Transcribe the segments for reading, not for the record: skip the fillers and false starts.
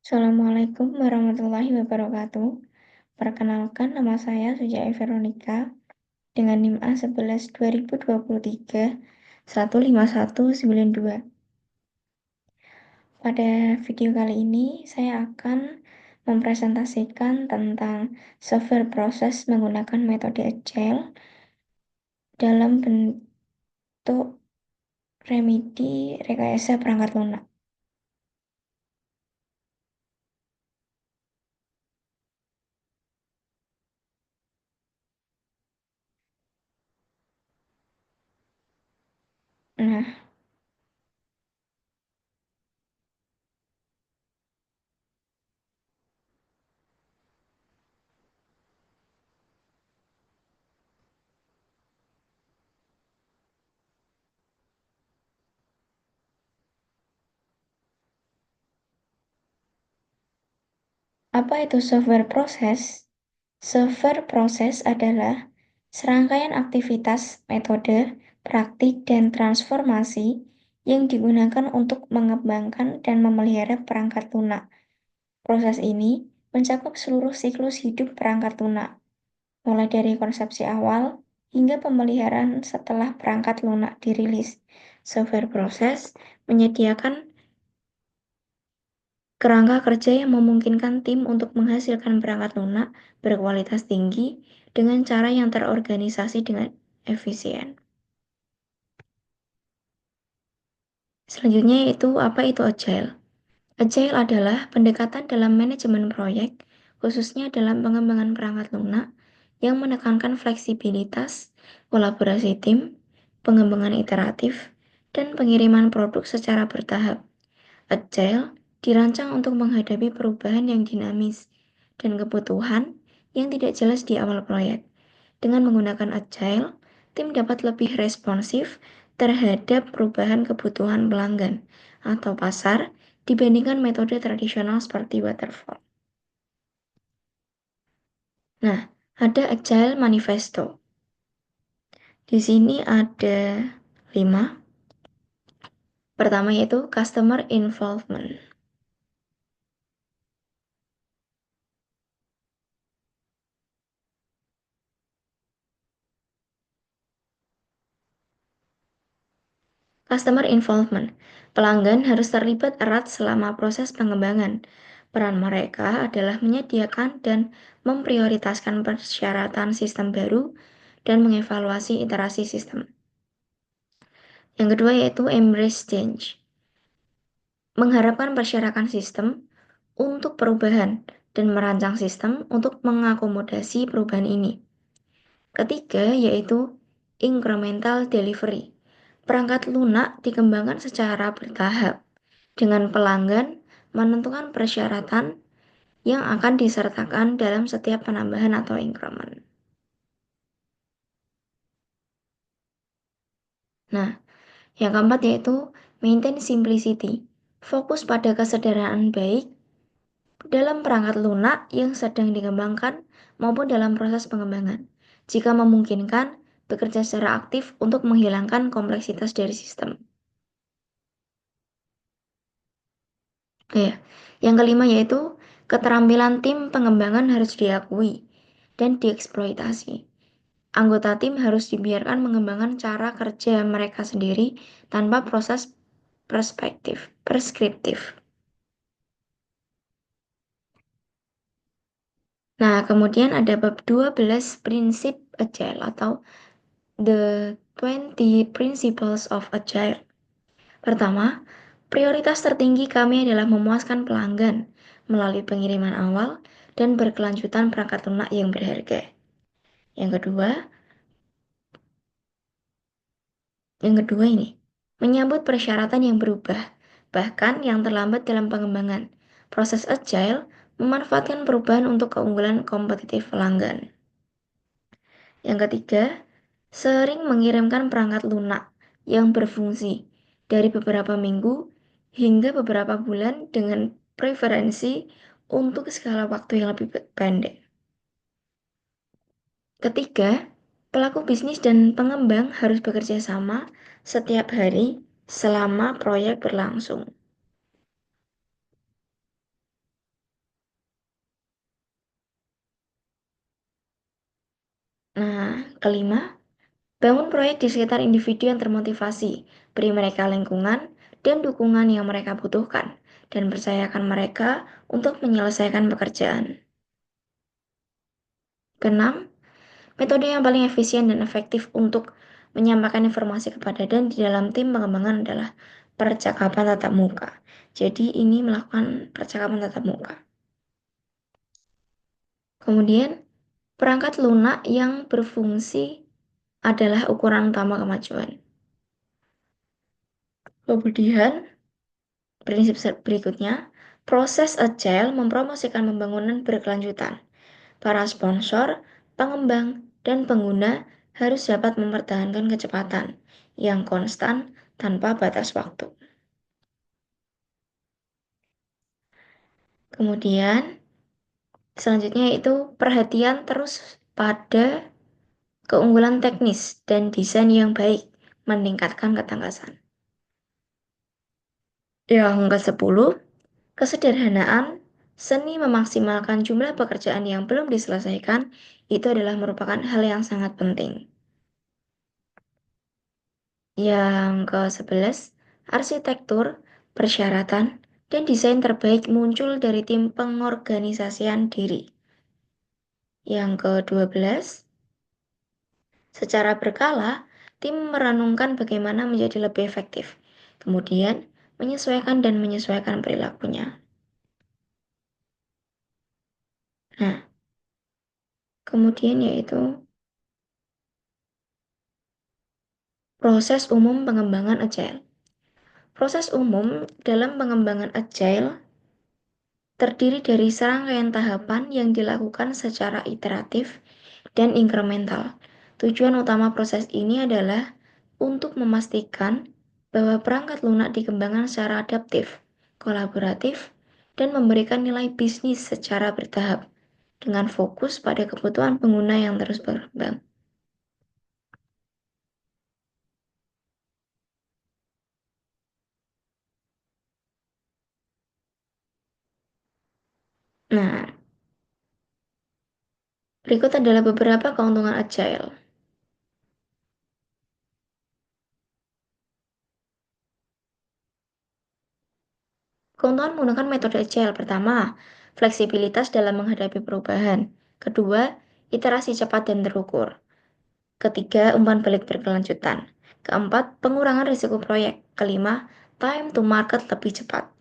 Assalamualaikum warahmatullahi wabarakatuh. Perkenalkan, nama saya Sujai Veronica dengan NIM A11 2023 15192. Pada video kali ini saya akan mempresentasikan tentang software proses menggunakan metode Agile dalam bentuk remedi rekayasa perangkat lunak. Nah, apa itu software proses? Software proses adalah serangkaian aktivitas, metode, praktik, dan transformasi yang digunakan untuk mengembangkan dan memelihara perangkat lunak. Proses ini mencakup seluruh siklus hidup perangkat lunak, mulai dari konsepsi awal hingga pemeliharaan setelah perangkat lunak dirilis. Software proses menyediakan kerangka kerja yang memungkinkan tim untuk menghasilkan perangkat lunak berkualitas tinggi dengan cara yang terorganisasi dengan efisien. Selanjutnya yaitu apa itu Agile? Agile adalah pendekatan dalam manajemen proyek, khususnya dalam pengembangan perangkat lunak, yang menekankan fleksibilitas, kolaborasi tim, pengembangan iteratif, dan pengiriman produk secara bertahap. Agile dirancang untuk menghadapi perubahan yang dinamis dan kebutuhan yang tidak jelas di awal proyek. Dengan menggunakan Agile, tim dapat lebih responsif terhadap perubahan kebutuhan pelanggan atau pasar dibandingkan metode tradisional seperti waterfall. Nah, ada Agile Manifesto. Di sini ada 5. Pertama yaitu Customer Involvement. Customer involvement. Pelanggan harus terlibat erat selama proses pengembangan. Peran mereka adalah menyediakan dan memprioritaskan persyaratan sistem baru dan mengevaluasi iterasi sistem. Yang kedua yaitu embrace change. Mengharapkan persyaratan sistem untuk perubahan dan merancang sistem untuk mengakomodasi perubahan ini. Ketiga yaitu incremental delivery. Perangkat lunak dikembangkan secara bertahap dengan pelanggan menentukan persyaratan yang akan disertakan dalam setiap penambahan atau increment. Nah, yang keempat yaitu maintain simplicity. Fokus pada kesederhanaan baik dalam perangkat lunak yang sedang dikembangkan maupun dalam proses pengembangan. Jika memungkinkan, bekerja secara aktif untuk menghilangkan kompleksitas dari sistem. Ya, yang kelima yaitu keterampilan tim pengembangan harus diakui dan dieksploitasi. Anggota tim harus dibiarkan mengembangkan cara kerja mereka sendiri tanpa proses preskriptif. Nah, kemudian ada bab 12 prinsip Agile atau The 20 Principles of Agile. Pertama, prioritas tertinggi kami adalah memuaskan pelanggan melalui pengiriman awal dan berkelanjutan perangkat lunak yang berharga. Yang kedua, ini, menyambut persyaratan yang berubah, bahkan yang terlambat dalam pengembangan. Proses Agile memanfaatkan perubahan untuk keunggulan kompetitif pelanggan. Yang ketiga, sering mengirimkan perangkat lunak yang berfungsi dari beberapa minggu hingga beberapa bulan dengan preferensi untuk skala waktu yang lebih pendek. Ketiga, pelaku bisnis dan pengembang harus bekerja sama setiap hari selama proyek berlangsung. Nah, kelima, bangun proyek di sekitar individu yang termotivasi, beri mereka lingkungan dan dukungan yang mereka butuhkan, dan percayakan mereka untuk menyelesaikan pekerjaan. Keenam, metode yang paling efisien dan efektif untuk menyampaikan informasi kepada dan di dalam tim pengembangan adalah percakapan tatap muka. Jadi ini melakukan percakapan tatap muka. Kemudian, perangkat lunak yang berfungsi adalah ukuran utama kemajuan. Kemudian, prinsip berikutnya, proses agile mempromosikan pembangunan berkelanjutan. Para sponsor, pengembang, dan pengguna harus dapat mempertahankan kecepatan yang konstan tanpa batas waktu. Kemudian, selanjutnya yaitu perhatian terus pada keunggulan teknis dan desain yang baik, meningkatkan ketangkasan. Yang ke-10, kesederhanaan, seni memaksimalkan jumlah pekerjaan yang belum diselesaikan, itu adalah merupakan hal yang sangat penting. Yang ke-11, arsitektur, persyaratan, dan desain terbaik muncul dari tim pengorganisasian diri. Yang ke-12, secara berkala, tim merenungkan bagaimana menjadi lebih efektif, kemudian menyesuaikan dan menyesuaikan perilakunya. Nah, kemudian yaitu proses umum pengembangan agile. Proses umum dalam pengembangan agile terdiri dari serangkaian tahapan yang dilakukan secara iteratif dan inkremental. Tujuan utama proses ini adalah untuk memastikan bahwa perangkat lunak dikembangkan secara adaptif, kolaboratif, dan memberikan nilai bisnis secara bertahap dengan fokus pada kebutuhan pengguna yang terus berkembang. Nah, berikut adalah beberapa keuntungan agile. Keuntungan menggunakan metode agile pertama, fleksibilitas dalam menghadapi perubahan. Kedua, iterasi cepat dan terukur. Ketiga, umpan balik berkelanjutan. Keempat, pengurangan risiko proyek. Kelima, time to market lebih cepat.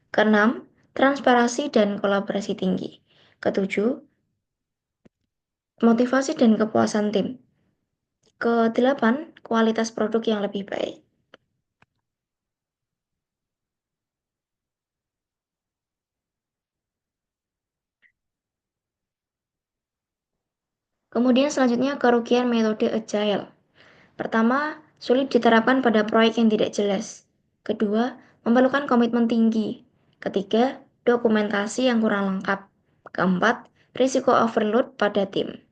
Keenam, transparansi dan kolaborasi tinggi. Ketujuh, motivasi dan kepuasan tim. Kedelapan, kualitas produk yang lebih baik. Kemudian selanjutnya kerugian metode agile. Pertama, sulit diterapkan pada proyek yang tidak jelas. Kedua, memerlukan komitmen tinggi. Ketiga, dokumentasi yang kurang lengkap. Keempat, risiko overload pada tim.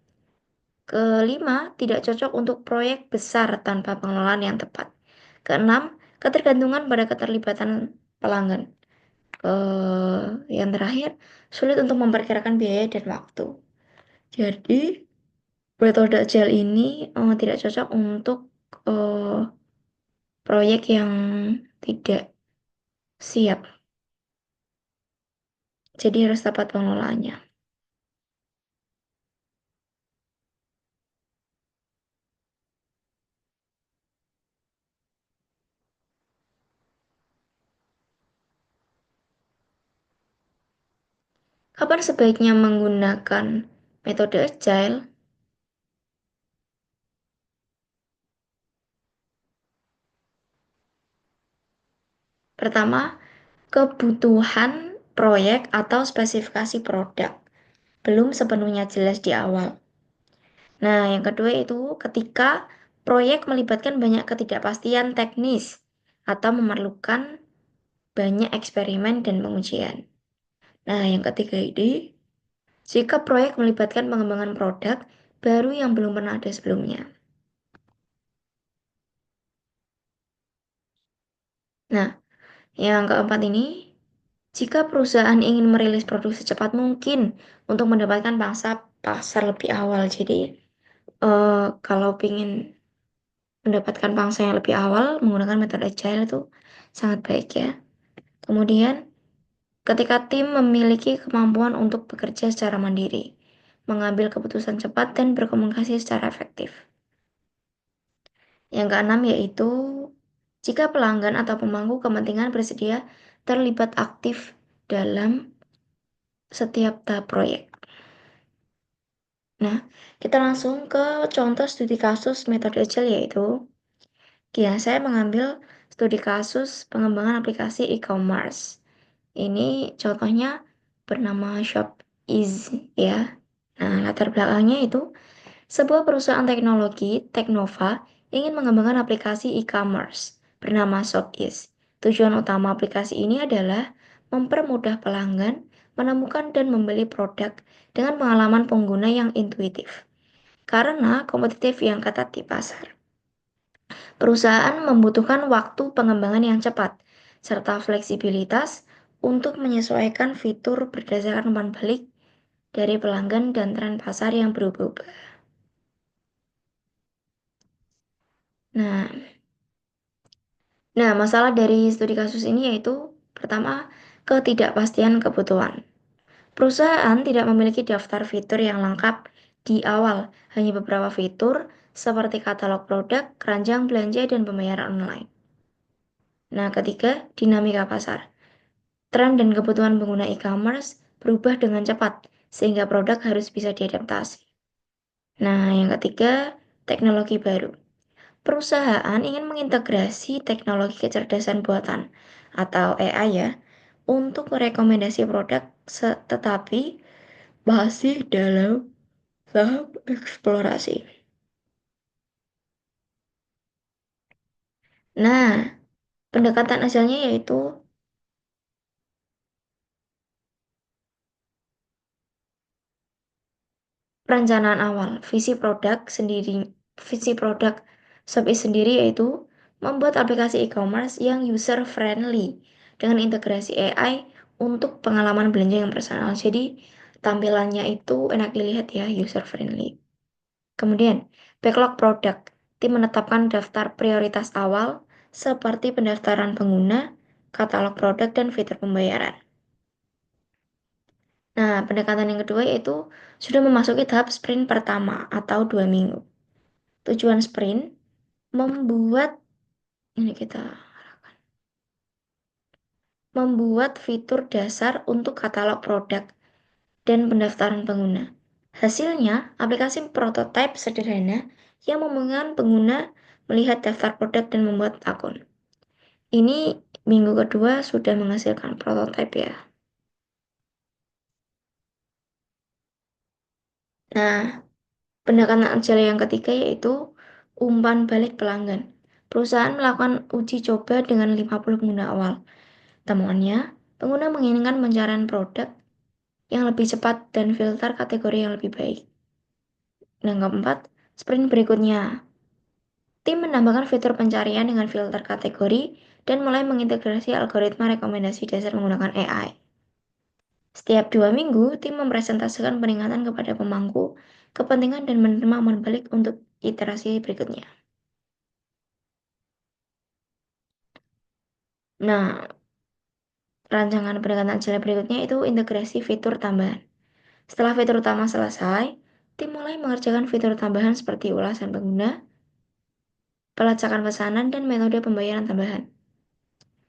Kelima, tidak cocok untuk proyek besar tanpa pengelolaan yang tepat. Keenam, ketergantungan pada keterlibatan pelanggan. Yang terakhir, sulit untuk memperkirakan biaya dan waktu. Jadi, metode agile ini tidak cocok untuk eh, proyek yang tidak siap. Jadi harus tepat pengelolaannya. Kapan sebaiknya menggunakan metode agile? Pertama, kebutuhan proyek atau spesifikasi produk belum sepenuhnya jelas di awal. Nah, yang kedua itu ketika proyek melibatkan banyak ketidakpastian teknis atau memerlukan banyak eksperimen dan pengujian. Nah, yang ketiga ini, jika proyek melibatkan pengembangan produk baru yang belum pernah ada sebelumnya. Nah, yang keempat ini, jika perusahaan ingin merilis produk secepat mungkin untuk mendapatkan pangsa pasar lebih awal. Jadi, Kalau ingin mendapatkan pangsa yang lebih awal menggunakan metode agile itu sangat baik ya. Kemudian, ketika tim memiliki kemampuan untuk bekerja secara mandiri, mengambil keputusan cepat dan berkomunikasi secara efektif. Yang keenam yaitu jika pelanggan atau pemangku kepentingan bersedia terlibat aktif dalam setiap tahap proyek. Nah, kita langsung ke contoh studi kasus metode agile yaitu ya, saya mengambil studi kasus pengembangan aplikasi e-commerce. Ini contohnya bernama ShopEase ya. Nah, latar belakangnya itu sebuah perusahaan teknologi, Teknova, ingin mengembangkan aplikasi e-commerce bernama ShopEase. Tujuan utama aplikasi ini adalah mempermudah pelanggan menemukan dan membeli produk dengan pengalaman pengguna yang intuitif. Karena kompetitif yang ketat di pasar. Perusahaan membutuhkan waktu pengembangan yang cepat, serta fleksibilitas untuk menyesuaikan fitur berdasarkan umpan balik dari pelanggan dan tren pasar yang berubah-ubah. Nah, masalah dari studi kasus ini yaitu pertama, ketidakpastian kebutuhan. Perusahaan tidak memiliki daftar fitur yang lengkap di awal, hanya beberapa fitur seperti katalog produk, keranjang belanja, dan pembayaran online. Nah, ketiga, dinamika pasar. Tren dan kebutuhan pengguna e-commerce berubah dengan cepat, sehingga produk harus bisa diadaptasi. Nah, yang ketiga, teknologi baru. Perusahaan ingin mengintegrasi teknologi kecerdasan buatan atau AI ya untuk merekomendasi produk tetapi masih dalam tahap eksplorasi. Nah, pendekatan asalnya yaitu perencanaan awal, visi produk Shopee sendiri yaitu membuat aplikasi e-commerce yang user friendly dengan integrasi AI untuk pengalaman belanja yang personal. Jadi tampilannya itu enak dilihat ya, user friendly. Kemudian, backlog produk. Tim menetapkan daftar prioritas awal seperti pendaftaran pengguna, katalog produk, dan fitur pembayaran. Nah, pendekatan yang kedua yaitu sudah memasuki tahap sprint pertama atau 2 minggu. Tujuan sprint membuat ini kita membuat fitur dasar untuk katalog produk dan pendaftaran pengguna. Hasilnya, aplikasi prototipe sederhana yang memungkinkan pengguna melihat daftar produk dan membuat akun. Ini minggu kedua sudah menghasilkan prototipe ya. Nah, pendekatan agile yang ketiga yaitu umpan balik pelanggan. Perusahaan melakukan uji coba dengan 50 pengguna awal. Temuannya, pengguna menginginkan pencarian produk yang lebih cepat dan filter kategori yang lebih baik. Dan keempat, sprint berikutnya. Tim menambahkan fitur pencarian dengan filter kategori dan mulai mengintegrasi algoritma rekomendasi dasar menggunakan AI. Setiap 2 minggu, tim mempresentasikan peningkatan kepada pemangku, kepentingan dan menerima umpan balik untuk iterasi berikutnya. Nah, rancangan pendekatan agile berikutnya itu integrasi fitur tambahan. Setelah fitur utama selesai, tim mulai mengerjakan fitur tambahan seperti ulasan pengguna, pelacakan pesanan, dan metode pembayaran tambahan.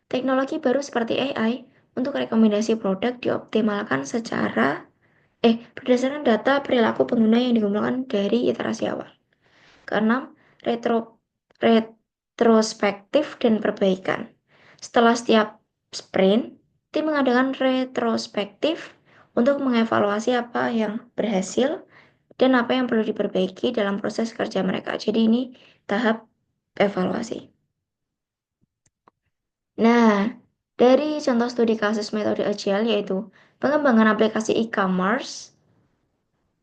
Teknologi baru seperti AI untuk rekomendasi produk dioptimalkan berdasarkan data perilaku pengguna yang dikumpulkan dari iterasi awal. Keenam, retrospektif dan perbaikan. Setelah setiap sprint, tim mengadakan retrospektif untuk mengevaluasi apa yang berhasil dan apa yang perlu diperbaiki dalam proses kerja mereka. Jadi ini tahap evaluasi. Nah, dari contoh studi kasus metode agile yaitu pengembangan aplikasi e-commerce,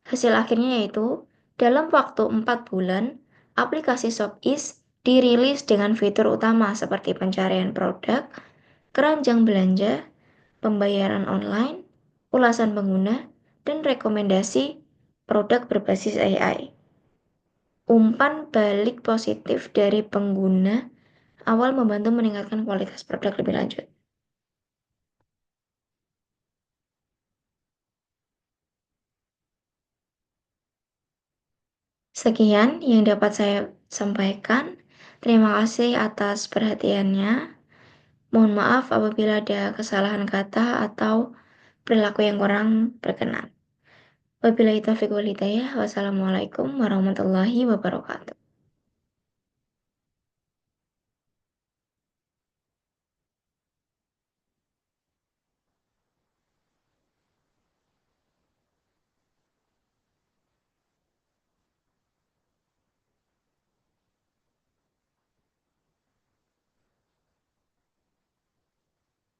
hasil akhirnya yaitu dalam waktu 4 bulan, aplikasi ShopEase dirilis dengan fitur utama seperti pencarian produk, keranjang belanja, pembayaran online, ulasan pengguna, dan rekomendasi produk berbasis AI. Umpan balik positif dari pengguna awal membantu meningkatkan kualitas produk lebih lanjut. Sekian yang dapat saya sampaikan. Terima kasih atas perhatiannya. Mohon maaf apabila ada kesalahan kata atau perilaku yang kurang berkenan. Wabillahi taufiq wal hidayah. Wassalamualaikum warahmatullahi wabarakatuh.